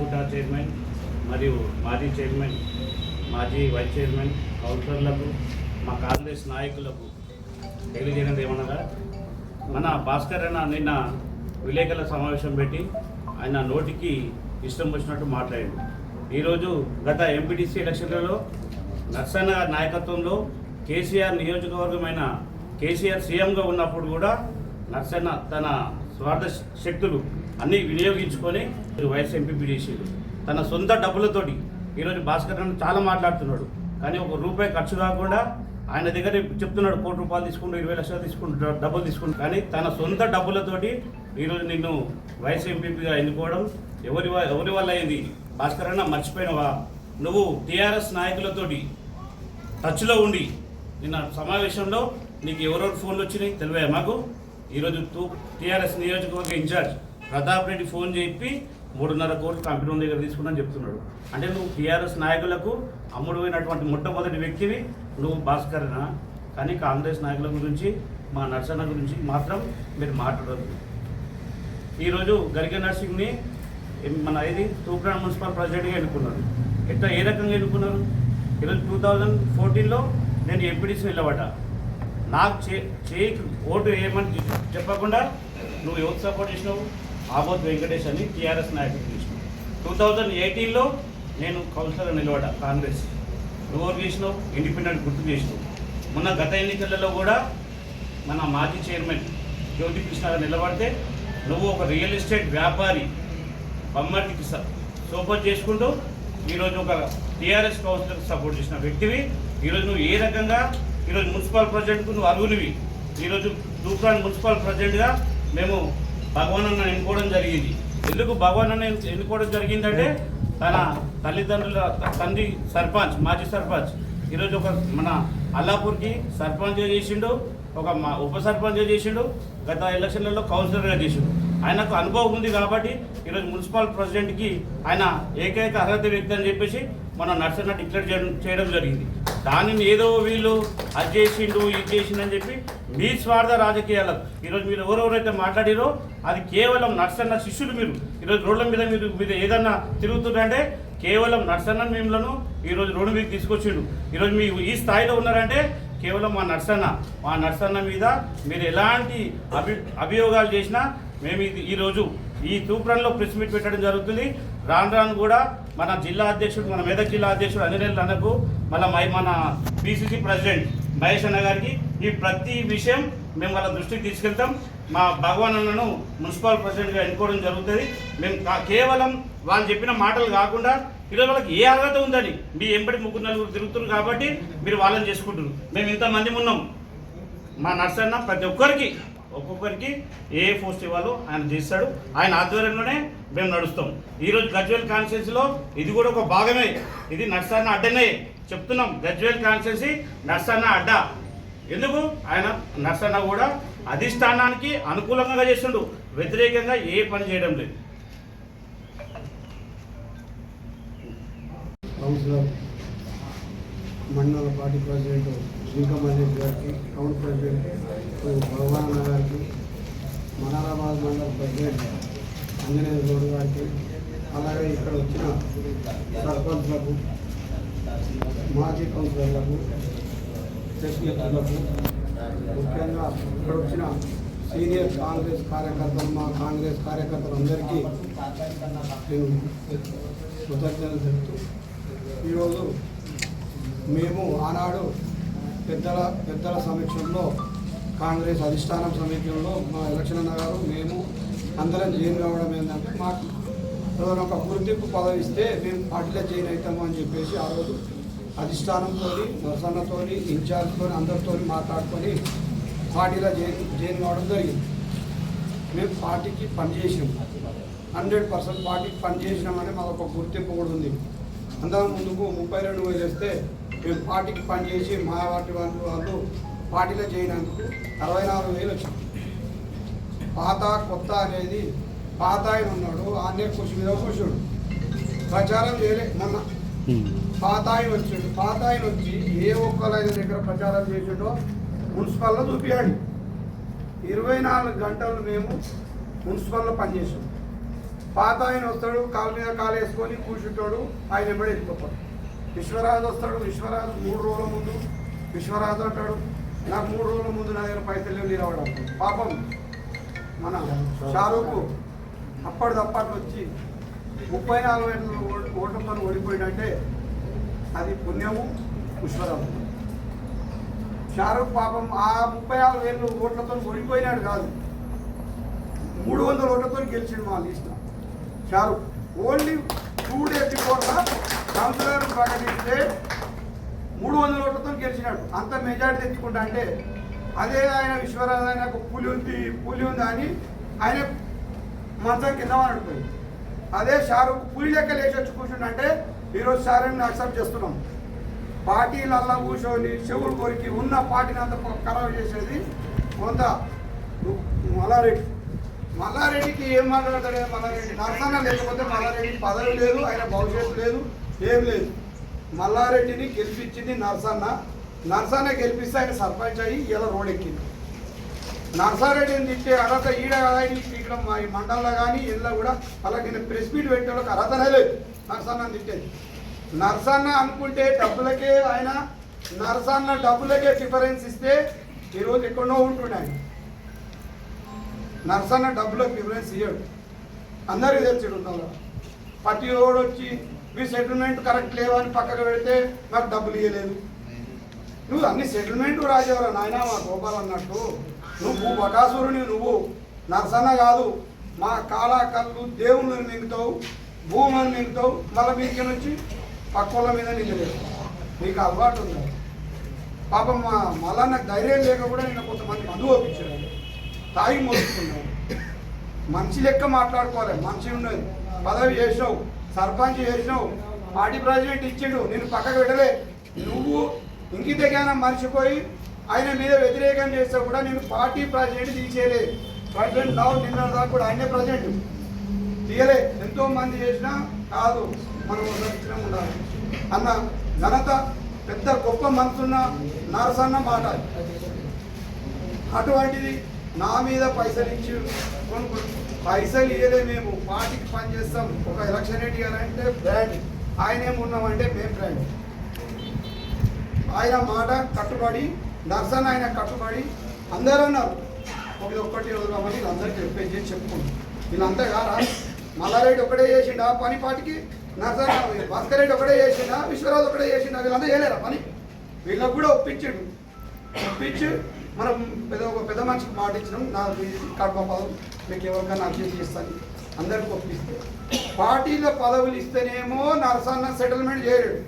గుట్ట చైర్మన్ మరియు మాజీ చైర్మన్, మాజీ వైస్ చైర్మన్, కౌన్సిలర్లకు, మా కాంగ్రెస్ నాయకులకు తెలియజేయడం ఏమనగా, మన భాస్కర్ అన్న నిన్న విలేకరుల సమావేశం పెట్టి ఆయన నోటికి ఇష్టం వచ్చినట్టు మాట్లాడాడు. ఈరోజు గత ఎంపీటీసీ ఎలక్షన్లలో నర్సన్న నాయకత్వంలో కేసీఆర్ నియోజకవర్గమైన కేసీఆర్ సీఎంగా ఉన్నప్పుడు కూడా నర్సన్న తన స్వార్థ శక్తులు అన్నీ వినియోగించుకొని వైఎస్ ఎంపీపీడీసీలు తన సొంత డబ్బులతోటి ఈరోజు భాస్కర్ అన్న చాలా మాట్లాడుతున్నాడు. కానీ ఒక రూపాయి ఖర్చు కాకుండా ఆయన దగ్గర చెప్తున్నాడు, ₹1 కోటి తీసుకుంటూ 20 లక్షలు తీసుకుంటూ డబ్బులు తీసుకుంటూ, కానీ తన సొంత డబ్బులతోటి ఈరోజు నిన్ను వైఎస్ ఎంపీపీగా ఎన్నుకోవడం ఎవరి వల్ల అయింది? భాస్కర్ అన్న మర్చిపోయినవా? నువ్వు టీఆర్ఎస్ నాయకులతోటి టచ్లో ఉండి నిన్న సమావేశంలో నీకు ఎవరెవరు ఫోన్లు వచ్చినాయి తెలివా మాకు? ఈరోజు టీఆర్ఎస్ నియోజకవర్గ ఇన్ఛార్జ్ ప్రతాప్ రెడ్డి ఫోన్ చెప్పి 3.5 కోట్లు కంపెనీ దగ్గర తీసుకున్నాను చెప్తున్నాడు. అంటే నువ్వు టీఆర్ఎస్ నాయకులకు అమ్ముడు పోయినటువంటి మొట్టమొదటి వ్యక్తివి నువ్వు భాస్కర్నా. కానీ కాంగ్రెస్ నాయకుల గురించి, మా నర్సన్న గురించి మాత్రం మీరు మాట్లాడదు. ఈరోజు గరిక నర్సింగ్ని మన తూప్రాన్ మున్సిపల్ ప్రెసిడెంట్గా ఎన్నుకున్నారు. ఏ రకంగా ఎన్నుకున్నారు? ఈరోజు 2014లో నేను ఎంపీడీసీ నిలబడ్డా. నాకు చేయికి ఓటు వేయమని చెప్పకుండా నువ్వు ఎవరు సపోర్ట్ చేసినావు? ఆబోత్ వెంకటేష్ అని టీఆర్ఎస్ నాయకుడు చేసినావు. 2018లో నేను కౌన్సిలర్గా నిలబడ్డా కాంగ్రెస్. నువ్వు ఎవరు చేసినావు? ఇండిపెండెంట్ గుర్తు చేసినావు. మొన్న గత ఎన్నికలలో కూడా మన మాజీ చైర్మన్ జ్యోతి కృష్ణగా నిలబడితే నువ్వు ఒక రియల్ ఎస్టేట్ వ్యాపారి బొమ్మటికి సపోర్ట్ చేసుకుంటూ ఈరోజు ఒక టీఆర్ఎస్ కౌన్సిలర్కి సపోర్ట్ చేసిన వ్యక్తివి. ఈరోజు నువ్వు ఏ రకంగా ఈరోజు మున్సిపల్ ప్రెసిడెంట్కు నువ్వు అర్హునివి. ఈరోజు తూప్రాన్ మున్సిపల్ ప్రెసిడెంట్గా మేము భగవాన్ అన్న ఎన్నుకోవడం జరిగింది. ఎందుకు భగవాన్ అన్న ఎన్నుకోవడం జరిగిందంటే తన తల్లిదండ్రుల తండ్రి సర్పంచ్, మాజీ సర్పంచ్, ఈరోజు ఒక మన అల్లాపూర్కి సర్పంచ్గా చేసిండు, ఒక ఉప సర్పంచ్గా చేసిండు, గత ఎలక్షన్లలో కౌన్సిలర్గా చేసిండు. ఆయనకు అనుభవం ఉంది కాబట్టి ఈరోజు మున్సిపల్ ప్రెసిడెంట్కి ఆయన ఏకైక అర్హత వ్యక్తి అని చెప్పేసి మన నర్సన్న డిక్లేర్ చేయడం జరిగింది. దానిని ఏదో వీళ్ళు అది చేసిండు ఇది చేసిండని చెప్పి మీ స్వార్థ రాజకీయాలకు ఈరోజు మీరు ఎవరెవరైతే మాట్లాడారో అది కేవలం నర్సన్న శిష్యులు. మీరు ఈరోజు రోడ్ల మీద మీరు ఏదన్నా తిరుగుతుంటే కేవలం నర్సన్న మిమ్మలను ఈరోజు రోడ్డు మీద తీసుకొచ్చిండు. ఈరోజు మీరు ఈ స్థాయిలో ఉన్నారంటే కేవలం మా నర్సన్న మీద మీరు ఎలాంటి అభియోగాలు చేసినా మేము ఈరోజు ఈ తూప్రాన్లో ప్రెస్ మీట్ పెట్టడం జరుగుతుంది. రాను కూడా మన జిల్లా అధ్యక్షుడు, మన మెదక్ జిల్లా అధ్యక్షుడు అంజనేయులు అన్నకు, మళ్ళీ మన పిసిసి ప్రెసిడెంట్ మహేష్ అన్న గారికి ఈ ప్రతి విషయం మేము వాళ్ళ దృష్టికి తీసుకెళ్తాం. మా భగవాన్ అన్నను మున్సిపల్ ప్రెసిడెంట్గా ఎన్నుకోవడం జరుగుతుంది. మేము కేవలం వాళ్ళు చెప్పిన మాటలు కాకుండా ఈరోజు వాళ్ళకి ఏ అర్హత ఉందని మీ ఎంబడి 3-4 తిరుగుతున్నారు కాబట్టి మీరు వాళ్ళని చేసుకుంటున్నారు. మేము ఇంతమంది ఉన్నాం. మా నర్సన్న ప్రతి ఒక్కొక్కరికి ఏ పోస్ట్ ఇవ్వాలో ఆయన చేస్తాడు. ఆయన ఆధ్వర్యంలోనే మేము నడుస్తాం. ఈరోజు గజ్వేల్ కాన్స్టిట్యున్సీలో ఇది కూడా ఒక భాగమే. ఇది నర్సన్న అడ్డనే చెప్తున్నాం. గజ్వేల్ కాన్స్టిట్యున్సీ నర్సన్న అడ్డ. ఎందుకు? ఆయన నర్సన్న కూడా అధిష్టానానికి అనుకూలంగా చేస్తుండు, వ్యతిరేకంగా ఏ పని చేయడం లేదు. కౌన్సిలర్ మండల పార్టీ ప్రెసిడెంట్ శ్రీకమల్లేష్ గారికి, టౌన్ ప్రెసిడెంట్ భగవాన్ గారికి, మనారాబాద్ మండల ప్రెసిడెంట్ అంజనేయ గౌడ్ గారికి, అలాగే ఇక్కడ వచ్చిన సర్పంచ్లకు, మాజీ కౌన్సిలర్లకు, సెక్రటరీలకు, ముఖ్యంగా ఇక్కడ వచ్చిన సీనియర్ కాంగ్రెస్ కార్యకర్తలు, మా కాంగ్రెస్ కార్యకర్తలందరికీ నేను కృతజ్ఞతలు చెప్తూ, ఈరోజు మేము ఆనాడు పెద్దల సమీక్షంలో, కాంగ్రెస్ అధిష్టానం సమీక్షంలో మా ఎలక్షన్ అన్న గారు మేము అందరం జాయిన్ కావడం ఏంటంటే, మాకు ఏదైనా ఒక గుర్తింపు పదవి ఇస్తే మేము పార్టీలో జాయిన్ అవుతాము అని చెప్పేసి ఆ రోజు అధిష్టానంతో, నర్సన్నతో, ఇన్ఛార్జ్తో అందరితో మాట్లాడుకొని పార్టీలో జాయిన్ కావడం జరిగింది. మేము పార్టీకి పనిచేసినాం, 100% పార్టీకి పనిచేసినామని మాకు ఒక గుర్తింపు కూడా ఉంది. అంతకు ముందుకు 32,000 వేస్తే మేము పార్టీకి పనిచేసి మా పార్టీ వాళ్ళు పార్టీలో చేయనందుకు 64,000 వచ్చాం. పాత కొత్త అనేది పాత ఆయన ఉన్నాడు, ఆనే కృషి మీద కూర్చోడు, ప్రచారం చేయలే. మొన్న పాత ఆయన వచ్చాడు, పాత ఆయన వచ్చి ఏ ఒక్కరైన దగ్గర ప్రచారం చేసాడో మున్సిపల్లో చూపించాడు. 24 గంటలు మేము మున్సిపల్లో పనిచేసాం. పాత ఆయన వస్తాడు, కాలు మీద కాలు వేసుకొని కూర్చుంటాడు, ఆయన ఎంబడి వెళ్ళిపోతాడు. విశ్వరాజు వస్తాడు, విశ్వరాజు 3 రోజుల ముందు విశ్వరాజు అంటాడు, నాకు 3 రోజుల ముందు నా దగ్గర పైసలు లేవు నిలవడం. పాపం మన షారూక్ అప్పటిదప్పట్లు వచ్చి 34 ఓట్లతో ఓడిపోయిందంటే అది పుణ్యము విశ్వరాజు. షారూక్ పాపం ఆ 34,000 ఓట్లతో ఓడిపోయినాడు కాదు, 300 ఓట్లతో గెలిచిండు మా లిస్ట్. షారూక్ ఓన్లీ 2 days బిఫోర్గా కౌన్సిలర్ ప్రకటిస్తే 300 ఓట్లతో గెలిచినాడు. అంత మెజార్టీ తెచ్చుకుంటా అంటే అదే ఆయన విశ్వరాజు ఆయనకు పులి ఉంది అని ఆయన మంచం కింద పడిపోయింది. అదే షారూక్ పులి లెక్క లేచి వచ్చి కూర్చుంటే ఈరోజు షారూక్ని యాక్సెప్ట్ చేస్తున్నాం. పార్టీలల్లా కూర్చొని చెవులు కొరికి ఉన్న పార్టీని అంత ఖరాబ్ చేసేది కొంత మల్లారెడ్డికి ఏం మాట్లాడతాడు? మల్లారెడ్డి నరసన్న లేకపోతే మల్లారెడ్డికి పదవి లేదు, ఆయన భవిష్యత్తు లేదు, ఏం లేదు. మల్లారెడ్డిని గెలిపించింది నరసన్న గెలిపిస్తే ఆయన సర్పంచ్ అయ్యి ఇలా రోడ్ ఎక్కింది. నరసారెడ్డిని తిట్టే అర్హత ఈడ కదా, ఇక్కడ మా ఈ మండలంలో కానీ ఇలా కూడా అలాగే ప్రెస్ మీట్ పెట్టే వాళ్ళకి అర్హతనే లేదు నరసన్న తిట్టేది. నరసన్న అనుకుంటే డబ్బులకే ఆయన నరసన్న డబ్బులకే ప్రిఫరెన్స్ ఇస్తే ఈరోజు ఎక్కడో ఉంటుండే. ఆయన నరసన్న డబ్బులకు ప్రిఫరెన్స్ ఇవ్వడు, అందరికీ తెలిసి ఉండాలి. ప్రతి రోడ్ వచ్చి మీ సెటిల్మెంట్ కరెక్ట్ లేవని పక్కకు పెడితే నాకు డబ్బులు ఇవ్వలేదు. నువ్వు అన్ని సెటిల్మెంట్ రాజేవరా నాయన మా గోపాల్ అన్నట్టు. నువ్వు బకాసురుని, నువ్వు నరసన్న కాదు. మా కాలాకళ్ళు దేవుళ్ళని మింగుతావు, భూములను మింగుతావు, మళ్ళీ మీకు నుంచి పక్కల మీద నిలలేదు. నీకు అలవాటు ఉంది. పాపం మళ్ళా నాకు ధైర్యం లేక కూడా నేను కొంతమంది మందు ఒప్పించాడు, తాగి మోసుకున్నావు. మంచి లెక్క మాట్లాడుకోవాలి, మంచి ఉన్నది. పదవి చేసినావు, సర్పంచ్ చేసినావు, పార్టీ ప్రెసిడెంట్ ఇచ్చిండు, నేను పక్కకు పెట్టలే. నువ్వు ఇంకితగానే మర్చిపోయి ఆయన మీద వ్యతిరేకం చేస్తే కూడా నేను పార్టీ ప్రెసిడెంట్ తీసేయలే. ప్రెసిడెంట్ రావు నిన్న దాకా కూడా ఆయనే ప్రెసిడెంట్ తీయలే. ఎంతో మంది చేసినా కాదు, మనం ఇచ్చినా ఉండాలి అన్న ఘనత పెద్ద గొప్ప మనసున్న నరసన్న మాట. అటువంటిది నా మీద పైసలు ఇచ్చి పైసలు ఇవ్వలే. మేము పార్టీకి పనిచేస్తాం. ఒక ఎలక్షన్ రెడ్డి గారు అంటే బ్రాండ్, ఆయన ఏమున్నామంటే మేము బ్రాండ్. ఆయన మాట కట్టుబడి నరసన్న ఆయన కట్టుబడి అందరూ అన్నారు ఒక్కటి వదలమని వీళ్ళందరికీ రిక్వెస్ట్ చేసి చెప్పుకుంటాం. వీళ్ళంతా కారా మల్లారెడ్డి ఒకటే చేసిండా పని పాటికి, నరసన్న భాస్కర్ రెడ్డి ఒకటే చేసిండా, విశ్వరాజు ఒకటే చేసిండా, వీళ్ళంతా చేయలేరా పని? వీళ్ళకు కూడా ఒప్పించాడు. ఒప్పించి మనం ఒక పెద్ద మనిషికి మాట ఇచ్చినాం, నా కడప పదవి మీకు ఎవరికైనా అర్జెంట్ చేస్తాను అందరికి ఒప్పిస్తే. పార్టీలో పదవులు ఇస్తేనేమో నరసన్న సెటిల్మెంట్ చేయలేడు,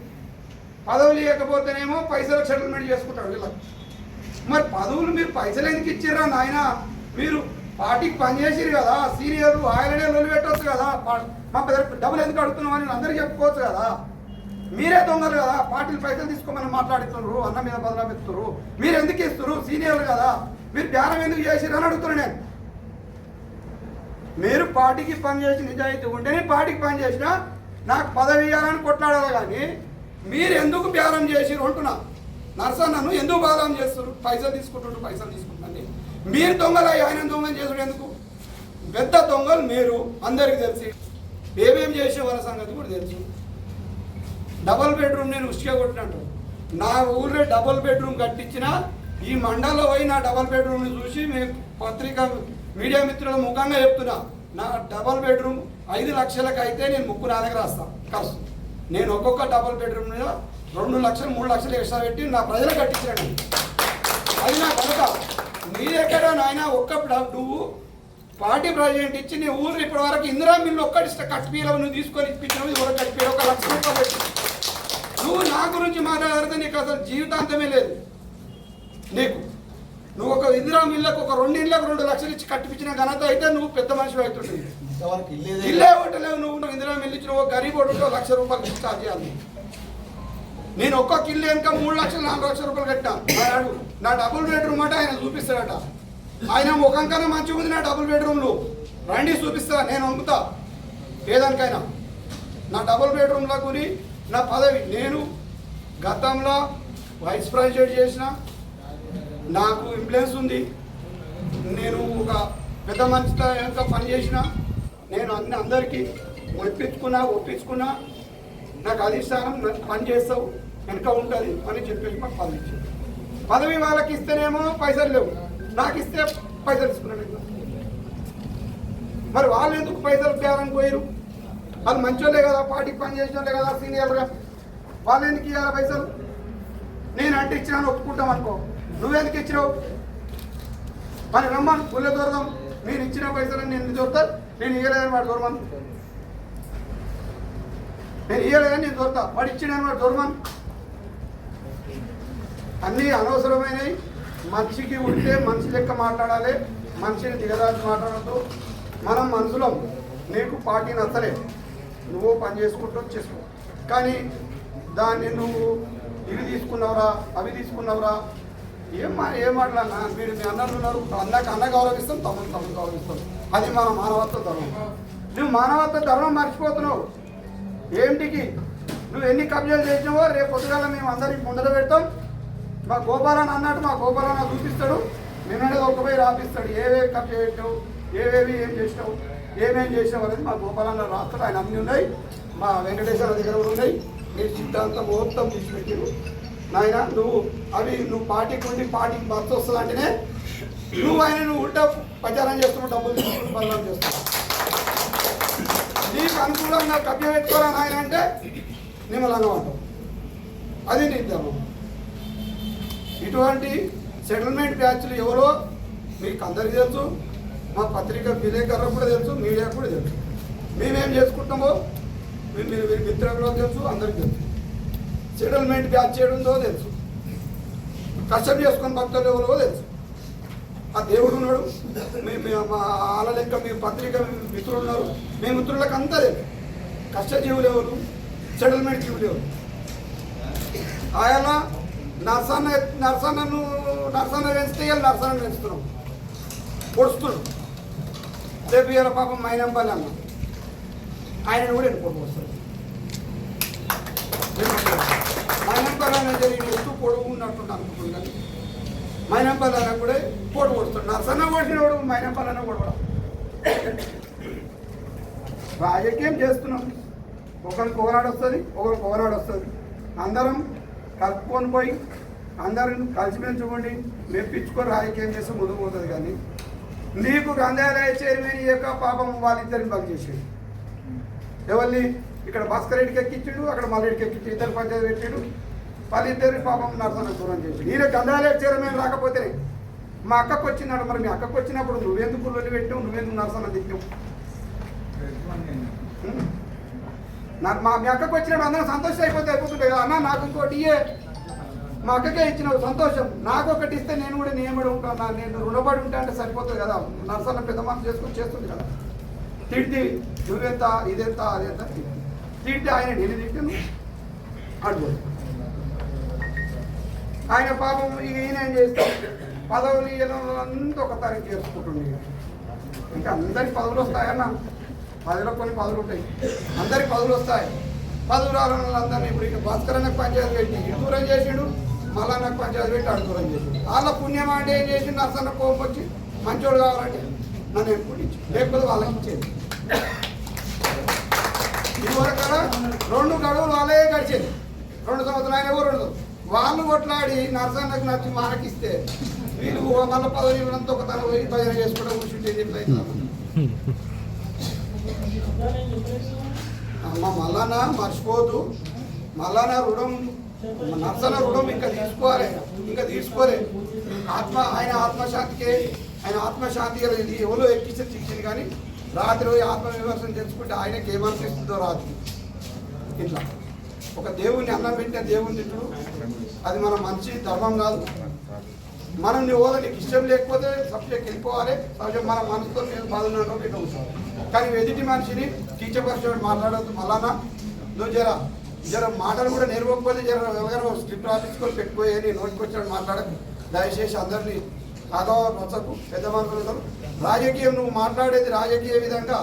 పదవులు ఇవ్వకపోతేనేమో పైసలకు సెటిల్మెంట్ చేసుకుంటాడు వీళ్ళకి. మరి పదవులు మీరు పైసలు ఎందుకు ఇచ్చారా నాయన? మీరు పార్టీకి పనిచేసిరు కదా, సీనియర్ ఆయననే లొల్లి పెట్టవచ్చు కదా, మా డబ్బులు ఎందుకు అడుగుతున్నామని అందరికీ చెప్పుకోవచ్చు కదా. మీరే దొంగలు కదా, పార్టీలు పైసలు తీసుకోమని మాట్లాడుతున్నారు, అన్న మీద బదలాపెత్తున్నారు. మీరు ఎందుకు ఇస్తున్నారు? సీనియర్లు కదా, మీరు ధ్యానం ఎందుకు చేసిరు అని అడుగుతున్నాను నేను. మీరు పార్టీకి పనిచేసి నిజాయితీ ఉంటేనే పార్టీకి పని చేసినా నాకు పదవి ఇవ్వాలని కొట్లాడాలి. కానీ మీరు ఎందుకు బేరం చేసిరు అంటున్నా. నరసన్నను ఎందుకు బదలాం చేస్తారు? పైసలు తీసుకుంటుంటే మీరు దొంగలు ఆయన దొంగలు చేసుడు ఎందుకు? పెద్ద దొంగలు మీరు, అందరికీ తెలిసి ఏమేమి చేసే వాళ్ళ సంగతి కూడా తెలుసు. డబల్ బెడ్రూమ్ నేను ఉష్గా కొట్టినట్టు నా ఊళ్ళో డబల్ బెడ్రూమ్ కట్టించిన ఈ మండలంలో పోయి నా డబల్ బెడ్రూమ్ని చూసి మేము పత్రిక మీడియా మిత్రుల ముఖంగా చెప్తున్నా, నా డబల్ బెడ్రూమ్ 5 లక్షలకు అయితే నేను ముగ్గురు నా దగ్గర వస్తాను ఖర్చు. నేను ఒక్కొక్క డబల్ బెడ్రూమ్ మీద 2 లక్షలు 3 లక్షలు ఎక్స్ట్రా పెట్టి నా ప్రజలు కట్టించాను. అది నా కనుక మీరెక్కడ నాయన నువ్వు పార్టీ ప్రెసిడెంట్ ఇచ్చి నీ ఊరు ఇప్పటి వరకు ఇందిరా మిల్లు ఒక్కటి కట్టిపీల నువ్వు తీసుకొని ఇప్పించినవి ఊరు కట్టిపీ 1 లక్ష రూపాయలు పెట్టి నువ్వు నా గురించి మాట్లాడితే నీకు అసలు జీవితాంతమే లేదు. నువ్వు ఒక ఇందిరా మిల్లకు ఒక 2 ఇళ్ళకు 2 లక్షలు ఇచ్చి కట్టిపించిన ఘనత అయితే నువ్వు పెద్ద మనిషి అవుతుంది. ఇల్లే ఒకటలేవు. నువ్వు ఇందిరా మిల్లు ఇచ్చిన ఒక గరీబ్ ఒకటి 1 లక్ష రూపాయలు స్టార్ట్ చేయాలి. నేను ఒక్కొక్క ఇల్లు వెనుక 3 లక్షలు 4 లక్షల రూపాయలు కట్టాను. నా డబుల్ బెడ్రూమ్ అంటే ఆయన చూపిస్తాడట. ఆయన ముఖం కన్నా మంచిగా ఉంది నా డబుల్ బెడ్రూమ్లు, రండి చూపిస్తా, నేను అమ్ముతా ఏదానికైనా. నా డబుల్ బెడ్రూమ్ల గురి నా పదవి. నేను గతంలో వైస్ ప్రెసిడెంట్ చేసిన, నాకు ఇన్ఫ్లుయెన్స్ ఉంది. నేను ఒక పెద్ద మనిషితో ఇంకా పనిచేసిన, నేను అందరికీ ఒప్పించుకున్నా నాకు అధిష్టానం పని చేస్తావు వెనక ఉంటుంది అని చెప్పేసి మాకు పదవి ఇచ్చింది. పదవి వాళ్ళకి ఇస్తేనేమో పైసలు లేవు, నాకు ఇస్తే పైసలు తీసుకున్నాను. మరి వాళ్ళు ఎందుకు పైసలు పేరని పోయారు? వాళ్ళు మంచోళ్ళే కదా, పార్టీకి పని చేసినోళ్ళే కదా, సీనియర్గా. వాళ్ళు ఎందుకు ఇవ్వాలి పైసలు? నేను అంటే ఇచ్చినాను ఒప్పుకుంటాం అనుకో, నువ్వెందుకు ఇచ్చినావు? మరి రమ్మను పుల్లె దూరదాం. నేను ఇచ్చిన పైసలు నేను దొరుకుతాను, నేను ఇవ్వలేదని వాడు దూరమను. నేను ఇవ్వలేదని నేను దొరుకుతా, వాడు ఇచ్చిన వాడు దూరమను. అన్నీ అనవసరమైనవి. మనిషికి ఉంటే మనిషి లెక్క మాట్లాడాలి, మనిషిని దిగదాచి మాట్లాడద్దు. మనం మనుషులం. నీకు పార్టీ నచ్చలే, నువ్వు పని చేసుకుంటూ చేసుకో. కానీ దాన్ని నువ్వు ఇవి తీసుకున్నావురా, అవి తీసుకున్నావురా, ఏం మాట్లాడినా మీరు మీ అన్నలు ఉన్నారు, అన్న గౌరవిస్తాం, తమ్ముడు గౌరవిస్తాం. అది మన మానవత్వ ధర్మం. నువ్వు మానవత్వ ధర్మం మర్చిపోతున్నావు. ఏంటికి నువ్వు ఎన్ని కబ్జాలు చేసినావో రేపు పొద్దుగాల మేము అందరికి ముందర పెడతాం. మా గోపాలన్న అన్నట్టు మా గోపాలన్న చూపిస్తాడు, నిన్ననే ఒక్కపై రాపిస్తాడు. ఏవేవి కబ్జా పెట్టావు, ఏవేవి ఏం చేసినావు, ఏమేం చేసినావు అనేది మా గోపాలన్న రాస్తాడు. ఆయన అన్నీ ఉన్నాయి, మా వెంకటేశ్వర దగ్గర కూడా ఉన్నాయి. మీరు సిద్ధాంతం మొత్తం తీసుకెట్టారు నాయన. నువ్వు పార్టీకి ఉండి పార్టీకి బస్సు వస్తుంది అంటేనే నువ్వు ఉల్టా ప్రచారం చేస్తున్నావు, డబ్బులు తీసుకుని బదనాం చేస్తున్నావు. నీకు అనుకూలంగా కబ్జా పెట్టుకోరా నాయన అంటే నిమ్మలంగా ఉంటావు. అది నీ ధర్మం. ఇటువంటి సెటిల్మెంట్ బ్యాచ్లు ఎవరో మీకు అందరికీ తెలుసు, మా పత్రిక విలేకరులకు కూడా తెలుసు, మీడియాకు కూడా తెలుసు. మేమేం చేసుకుంటామో మీరు మిత్రులకు తెలుసు, అందరికీ తెలుసు. సెటిల్మెంట్ బ్యాచ్ చేయడంతో తెలుసు, కష్టం చేసుకొని భక్తులు ఎవరో తెలుసు. ఆ దేవుడు ఉన్నాడు, మా ఆల లెక్క మీ పత్రిక మిత్రులు ఉన్నారు, మీ మిత్రులకు అంతా తెలుసు. కష్టజీవులు ఎవరు, సెటిల్మెంట్ జీవులు ఎవరు. ఆయన నర్సన్న పెంచితే ఇవాళ నర్సన్న పెంచుతున్నాం, పొడుస్తున్నాం. రేపు ఇవాళ పాపం మైనంపల్లి అన్న ఆయన కూడా ఎన్నుకోవడం వస్తుంది. మైనంపల్లి అన్న జరిగిన ఎత్తు పొడుగు ఉన్నట్టు అనుకుంటున్నాను. మైనంపల్లి అన్న కూడా పోటు పొడుస్తాడు. నర్సన్న కొట్టినవాడు మైనంపల్లి అన్న కూడా. రాజకీయం చేస్తున్నాం, ఒకరికి ఒకనాడు వస్తుంది, ఒకరికి ఒకనాడు వస్తుంది. అందరం కలుపుకొని పోయి అందరం కలిసిమెలిసిపోండి, మెప్పించుకొని రాజకీయం చేస్తే ముందుకు పోతుంది. కానీ నీకు గ్రంథాలయ చైర్మన్ యొక్క పాపం వాళ్ళిద్దరిని బలి చేసాడు. ఎవరిని ఇక్కడ భాస్కర్ రెడ్డికి ఎక్కించాడు, అక్కడ మల్లెడికి ఎక్కించి ఇద్దరు పంచాయతీ పెట్టాడు. వాళ్ళిద్దరిని పాపం నర్సన్న దూరం చేసాడు. ఈయన గ్రంథాలయ చైర్మన్ రాకపోతే మా అక్కకు వచ్చినాడు. మరి మీ అక్కకు వచ్చినప్పుడు నువ్వెందుకు లొల్లి పెట్టావు, నువ్వెందుకు నర్సన్న తిట్టావు? మీ అక్కకు వచ్చినప్పుడు అందరం సంతోషం అయిపోతుంటాయి కదా. అన్న నాకు ఇంకోటి ఇయ్యే, మా అక్కకే ఇచ్చినావు సంతోషం, నాకు ఒకటి ఇస్తే నేను కూడా నియమడి ఉంటాను, నేను రుణపడి ఉంటా అంటే సరిపోతుంది కదా. నర్సన్న పెద్ద మనసు చేసుకొని చేస్తుంది కదా. తిట్టి నువ్వెంత, ఇదెంత, అదెంత తిట్టి ఆయన నేను తిట్టాను అడుగు. ఆయన పాపం ఈయన ఏం చేస్తాం, పదవులు అంతా ఒక తారీఖు చేసుకుంటుంది. ఇంకా అందరికి పదవులు వస్తాయన్న, పదిలో కొన్ని పదవులు ఉంటాయి, అందరికి పదవులు వస్తాయి. పదవులు రాలని వాళ్ళందరినీ ఇప్పుడు ఇక భాస్కరన్నకు పంచాయతీ పెట్టి ఇటు దూరం చేసిండు, మళ్ళా నాకు పంచాయతీ పెట్టి అటు దూరం చేసిండు. వాళ్ళ పుణ్యం అంటే ఏం చేసి నర్సన్న కోపం వచ్చి మంచోడు కావాలంటే నన్ను ఎప్పుడు లేకపోతే వాళ్ళకి ఇచ్చేది. ఇదివరకు 2 గడువులు వాళ్ళే గడిచేది, 2 సంవత్సరాలు ఆయన 2 వాళ్ళు కొట్లాడి నర్సన్నకు నచ్చి మనకిస్తే వీళ్ళు మళ్ళీ పదవి ఇవ్వడంతో ఒక తన పోయి భజన చేసుకోవడం కూర్చుంటే అమ్మ మళ్ళాన మర్చిపోదు. మళ్ళాన రుణం, నర్సన్న రుణం ఇంకా తీసుకోలే. ఆయన ఆత్మశాంతికే, ఆయన ఆత్మశాంతి ఇది ఎవరో ఎక్కిస్తే శిక్షింది. కానీ రాత్రి ఆత్మవిమర్శనం తెలుసుకుంటే ఆయనకి ఏమనిపిస్తుందో రాత్రి. ఇట్లా ఒక దేవుణ్ణి అన్నం పెట్టే దేవుని తిట్టుడు అది మన మంచి ధర్మం కాదు. మనం నువ్వు నీకు ఇష్టం లేకపోతే సబ్జెక్ట్ వెళ్ళిపోవాలి. సహజం మన మనసుతో నేను బాధన్నాను ఇట్లా కూర్చోవాలి. కానీ ఎదుటి మనిషిని కించపరిచేవాడు మాట్లాడద్దు. మళ్ళా నువ్వు జర మాటలు కూడా నేర్వకపోతే ఎవరైనా స్క్రిప్ట్ రాపించుకొని పెట్టుకోయి నోటికి వచ్చాడు మాట్లాడకు. దయచేసి అందరినీ ఆగవకు, పెద్ద మనుషులు. రాజకీయం నువ్వు మాట్లాడేది రాజకీయ విధంగా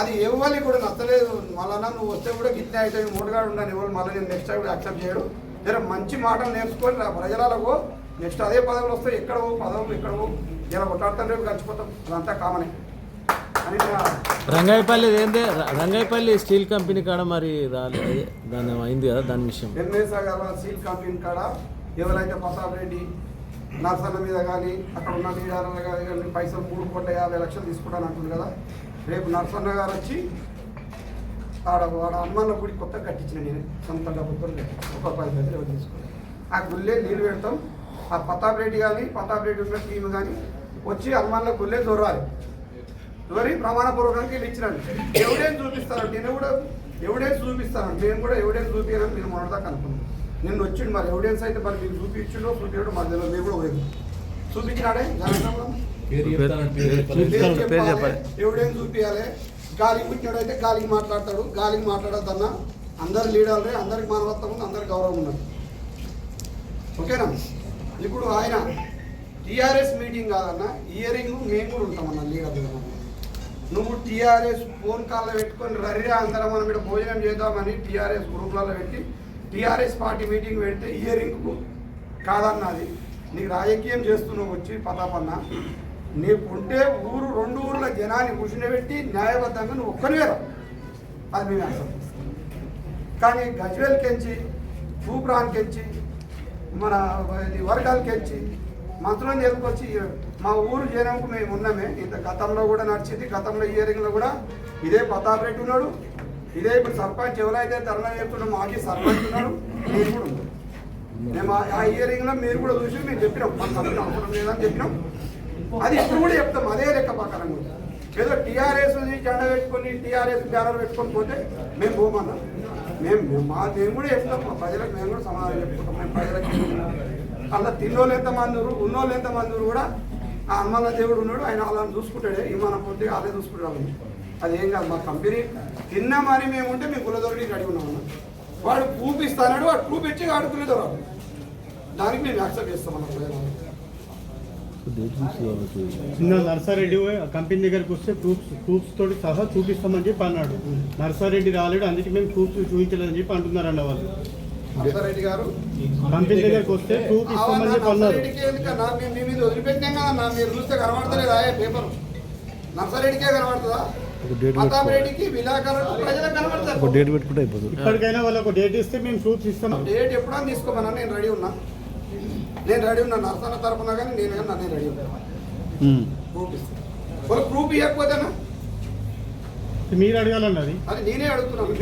అది ఎవరికి కూడా నచ్చలేదు. మళ్ళా నువ్వు వస్తే కూడా గిట్నే అయితే మూడుగాడు ఉండని ఎవరు మళ్ళీ నేను నెక్స్ట్ టైం యాక్సెప్ట్ చేయడు. జర మంచి మాటలు నేర్చుకొని ప్రజలకు నెక్స్ట్ అదే పదవులు వస్తాయి. ఎక్కడవో పదవులు ఎక్కడవో ఇలా కొట్లాడుతాం, రేపు కలిసిపోతాం. అదంతా కామనే. అని రంగాయపల్లి ఏందే రంగాయపల్లి స్టీల్ కంపెనీ కాడ మరి రాలేదు దాని అయింది కదా దాని విషయం. ఎంఎస్ అగర్వాల్ స్టీల్ కంపెనీ కాడ ఎవరైతే ప్రతాప్ రెడ్డి నర్సన్న మీద కానీ అక్కడ ఉన్న లీడర్ల కానీ పైసలు 3,50,00,000 తీసుకుంటాను అంటుంది కదా. రేపు నర్సన్న గారు వచ్చి వాడు హనుమాన్ల గుడి కొత్త కట్టించిన నేను సొంత డబ్బుతో ఒక 10 గదులు ఎవరు తీసుకోవాలి. ఆ గుళ్ళే నీళ్ళు పెడతాం. ఆ ప్రతాప్ రెడ్డి కానీ ప్రతాప్ రెడ్డి ఉన్న టీం కానీ వచ్చి హనుమాన్ల గుళ్ళే దొరాలి. దొరి ప్రమాణపూర్వకంగా వీళ్ళు ఇచ్చినాను. ఎవిడెన్స్ చూపిస్తాను, నేను కూడా ఎవిడెన్స్ చూపిస్తాను. నేను కూడా ఎవిడెన్స్ చూపించాలని నేను మొన్నదాకా అనుకున్నాను. నిన్న వచ్చిండు మరి ఎవిడెన్స్ అయితే మరి మీకు చూపించిండో చూపించడం మధ్యలో మేము కూడా పోయింది. చూపించినాడే ఎవిడెన్స్ చూపించాలి. గాలికి పుట్టినాడు అయితే గాలికి మాట్లాడతాడు, గాలికి మాట్లాడద్దన్నా. అందరు లీడర్లే, అందరికి మానవత్వం ఉంది, అందరికి గౌరవం ఉన్నది. ఓకేనా? ఇప్పుడు ఆయన టీఆర్ఎస్ మీటింగ్ కాదన్నా, ఇయరింగ్ మేము కూడా ఉంటామన్నా లీడర్లు. నువ్వు టీఆర్ఎస్ ఫోన్ కాల్లో పెట్టుకొని రరిరా అందరం మనం ఇక్కడ భోజనం చేద్దామని టీఆర్ఎస్ గ్రూప్లలో పెట్టి టీఆర్ఎస్ పార్టీ మీటింగ్ పెడితే ఇయరింగ్కు కాదన్నది. నీకు రాజకీయం చేస్తున్నావు వచ్చి ప్రతాపన్న. నీకు ఉంటే ఊరు 2 ఊర్ల జనాన్ని కూర్చునిపెట్టి న్యాయబద్ధంగా నువ్వు ఒక్కనివే రా, అది మేము యాక్సెప్ట్ చేస్తాం. కానీ గజ్వేల్కెంచి తూప్రాన్కెంచి మన వర్గాలకెంచి మంత్రులను చెప్పుకొచ్చి మా ఊరు జనంకు మేము ఉన్నామే. ఇంత గతంలో కూడా నడిచింది. గతంలో ఇయరింగ్లో కూడా ఇదే ప్రతాప్ రెడ్డి ఉన్నాడు, ఇదే ఇప్పుడు సర్పంచ్ ఎవరైతే ధర్నా చేస్తున్నా మాజీ సర్పంచ్ ఉన్నాడు, నేను కూడా ఉన్నాడు. మేము ఆ ఇయరింగ్లో మీరు కూడా చూసి మేము చెప్పినాం, మాకు తప్పిన అవసరం లేదని చెప్పినాం. అది ఇప్పుడు కూడా చెప్తాం అదే లెక్క ప్రకారంగా. ఏదో టీఆర్ఎస్ జెండా పెట్టుకొని టీఆర్ఎస్ బ్యానర్ పెట్టుకొని పోతే మేము పోమన్నాం. మేము కూడా చెప్తాం, మా ప్రజలకు మేము కూడా సమాధానం చెప్పుకుంటాం. మేము ప్రజలకు అలా తిన్నోళ్ళు ఎంతమంది ఉన్నోళ్ళు ఎంతమంది కూడా ఆ హనుమాన దేవుడు ఉన్నాడు, ఆయన వాళ్ళని చూసుకుంటాడే. ఈ మన పొద్దుగా వాళ్ళే చూసుకుంటాడు. అది ఏం కాదు, మా కంపెనీ తిన్నామని మేము ఉంటే మేము కులదొరికి అడిగి ఉన్నామన్నా. వాడు ప్రూఫ్ ఇస్తాడు, వాడు ప్రూఫ్ ఇచ్చి ఆడుకునేదో రాదు. దానికి మేము యాక్సెప్ట్ చేస్తాం అన్న ప్రజలు. చిన్న నర్సారెడ్డి కంపెనీ దగ్గరికి వస్తే ప్రూఫ్స్ తోటి సహా చూపిస్తామని చెప్పి అన్నాడు. నర్సారెడ్డి రాలేడు, అందుకే మేము ప్రూఫ్స్ చూపించలేదని చెప్పి అంటున్నారండి వాళ్ళు. నర్సారెడ్డి గారు కంపెనీ దగ్గరికి వస్తే ప్రూఫ్ ఇస్తామని చెప్పి అన్నారు. మీ మీద వదిలిపెట్టినాం కదా, మీరు చూస్తే కనబడతలేదా పేపర్? నర్సారెడ్డికే కనబడుతుందా? ప్రతాప్ రెడ్డికి విలాకాలకు ప్రజలకు కనబడతారు. డేట్ పెట్టుకుంటే అయిపోతుంది. ఇప్పటికైనా వాళ్ళు ఒక డేట్ ఇస్తే మేము ప్రూఫ్ ఇస్తాం. డేట్ ఎప్పుడన్నా తీసుకోమన్నా నేను రెడీ ఉన్నా. నర్సన్న తరపున కానీ నేను కానీ నన్ను రెడీ ఉన్నా. ప్రూఫ్ ఇస్తాను. వాళ్ళు ప్రూఫ్ ఇవ్వకపోతేనా మీరు అడగాలన్నది, అది నేనే అడుగుతున్నాను.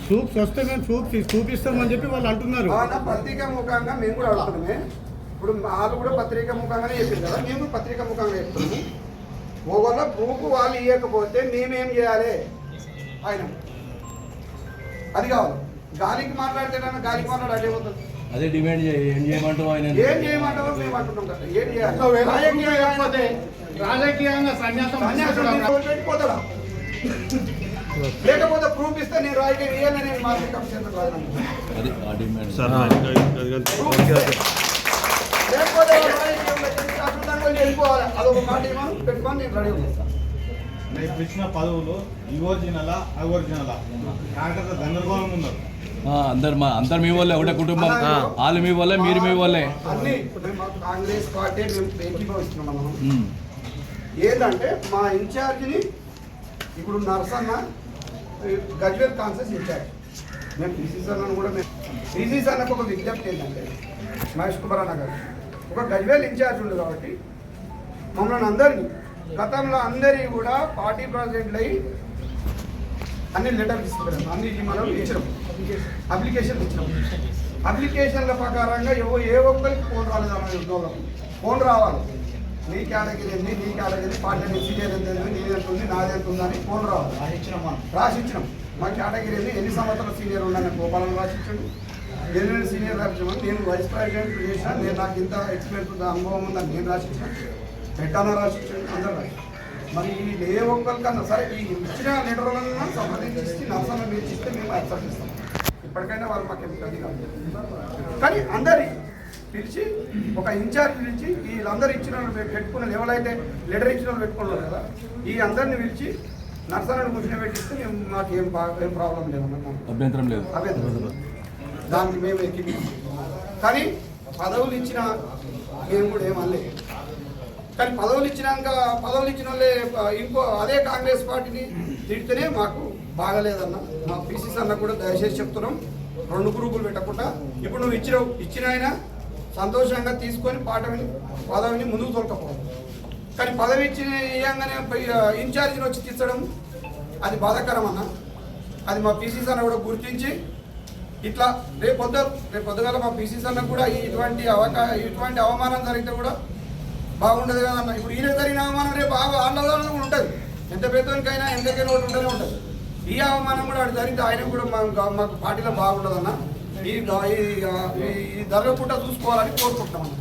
ప్రూఫ్స్ వస్తే మేము చూపిస్తామని చెప్పి వాళ్ళు అంటున్నారు. పత్రికా ముఖంగా మేము కూడా అడుగుతున్నామే. ఇప్పుడు వాళ్ళు కూడా పత్రికా ముఖంగానే చెప్పింది కదా, మేము పత్రికా ముఖంగా చెప్తున్నాము. ఒకవేళ ప్రూఫ్ వాళ్ళు ఇవ్వకపోతే మేమేం చేయాలి? ఆయన అది కావాలి. గాలికి మాట్లాడితే గాలికి మాట్లాడి అదే పోతుంది. అదే డిమాండ్ ఏం చేయమంటావు? ఆయన ఏం చేయమంటావో మేము అంటున్నాం కదా. ఏం చేయాలి? రాజకీయంగా సన్యాసం పెట్టుకోతాడా? లేకపోతే ప్రూఫ్ ఇస్తే నేను రాజకీయం ఇవ్వాలని నేను మార్కెట్ కమిషన్ అది ఆ డిమాండ్ లేకపోతే వెళ్ళిపోవాలి. అదొక మాట ఏమో పెట్టుకొని నేను రెడీ ఉన్నాను. ఇప్పుడు ఇచ్చిన పదవులు ఇవోర్జినలా అవర్జినలా కాకపోతే గందరగోళం ఉన్నారు. అందరు మీ వాళ్ళే, ఒకటే కుటుంబం. వాళ్ళు మీ వాళ్ళే, మీరు మీ వాళ్ళే. అన్ని మేము కాంగ్రెస్ పార్టీ మేము ఏకీభవిస్తున్నాం. మనం ఏంటంటే మా ఇన్ఛార్జిని ఇప్పుడు నర్సన్న గజ్వేల్ కాన్సెస్ ఇన్ఛార్జ్. మేము పీసీసీ అన్నను కూడా పీసీసీ అన్నకు ఒక విజ్ఞప్తి ఏంటంటే మహేష్ కుమార్ అన్న గారు ఒక గజ్వేల్ ఇన్ఛార్జ్ ఉంది కాబట్టి మమ్మల్ని అందరినీ గతంలో అందరి కూడా పార్టీ ప్రెసిడెంట్లు అయ్యి అన్ని లెటర్ తీసుకున్నాం, అన్ని మనం ఇచ్చినాం, అప్లికేషన్ ఇచ్చినాం. అప్లికేషన్ల ప్రకారంగా ఏ ఒక్కరికి ఫోన్ రాలేదన్న ఉద్యోగం ఫోన్ రావాలి. నీ కేటగిరీ ఏంది, నీ కేటగిరీ పార్టీ సీనియర్ ఎంత నీదెంతుంది నాదెంత ఉందని ఫోన్ రావాలి. రాసిచ్చినాం. మా కేటగిరీ ఏంది, ఎన్ని సంవత్సరాల సీనియర్ ఉండని గోపాలను రాసిచ్చాడు. 8 సీనియర్ రాసిచ్చామని నేను వైస్ ప్రెసిడెంట్ చేసిన, నేను నాకు ఇంత ఎక్స్పీరియన్స్ ఉంది, అనుభవం ఉందని నేను రాసిచ్చాను. పెట్టానా రాసిచ్చాను, అందరూ రాసి. మరి ఏ ఒక్కరికన్నా సరే ఈ ఇచ్చిన లెటర్లన్నా సంప్రదించి నర్సన్న మీరు ఇస్తే మేము యాక్సెప్ట్ చేస్తాం. ఇప్పటికైనా వాళ్ళు మాకు అది కాదు. కానీ అందరి పిలిచి ఒక ఇన్ఛార్జ్ పిలిచి వీళ్ళందరూ ఇచ్చిన పెట్టుకున్న ఎవరైతే లెటర్ ఇచ్చిన వాళ్ళు పెట్టుకున్నారు కదా, ఈ అందరిని పిలిచి నర్సన్నను కూర్చొని పెట్టిస్తే మేము మాకు ఏం ప్రాబ్లం లేదన్నమాట, అభ్యంతరం లేదు. దానికి మేము ఎక్కి కానీ పదవులు ఇచ్చిన మేము కూడా ఏమనలేదు. కానీ పదవులు ఇచ్చినాక పదవులు ఇచ్చిన వాళ్ళే ఇంకో అదే కాంగ్రెస్ పార్టీని తిడితేనే మాకు బాగలేదన్న. మా పీసీసీ అన్న కూడా దయచేసి చెప్తున్నాం, 2 గ్రూపులు పెట్టకుండా ఇప్పుడు నువ్వు ఇచ్చిన ఆయన సంతోషంగా తీసుకొని పదవిని ముందుకు తొలకపోవాలి. కానీ పదవి ఇవ్వగానే ఇన్ఛార్జిని వచ్చి తీర్చడం అది బాధాకరం అన్న. అది మా పీసీసీ అన్న కూడా గుర్తించి ఇట్లా రేపు పొద్దుగాల మా పీసీసీ అన్న కూడా ఇటువంటి అవమానం జరిగితే కూడా బాగుండదు కదన్న. ఇప్పుడు ఈయన జరిగిన అవమానం రేపు ఆందోళన కూడా ఉంటుంది, ఎంత పెద్దోనికైనా ఎంతకైనా ఒకటి ఉంటూనే ఉంటుంది. ఈ అవమానం కూడా అటు జరిగితే ఆయన కూడా మాకు పార్టీలో బాగుండదన్న. ఈ జరగకుండా చూసుకోవాలని కోరుకుంటున్నాం.